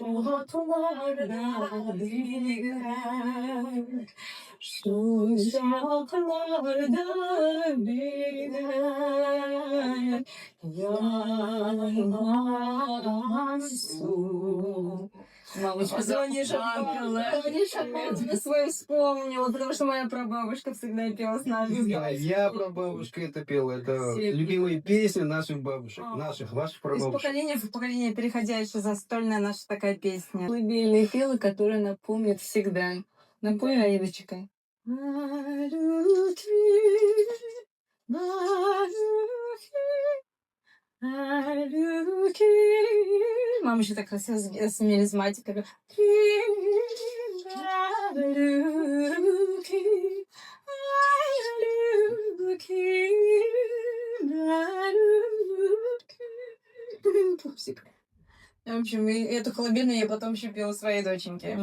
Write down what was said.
bulutlarda biner, şu şarkılarda biner, yalan su. Мамочка, конечно, я свою вспомнила, потому что моя прабабушка всегда пела с нами. Да, я прабабушка это пела. Это Все любимые песни наших бабушек. А. Наших, ваших Из прабабушек. поколения в поколение переходящая застольная наша такая песня. Колыбельные пела, которые напомнят всегда. Напой, Аидочка. Мама еще так красиво с мелизматикой. Пупсик. В общем, и эту колыбельную я потом еще пела своей доченьке.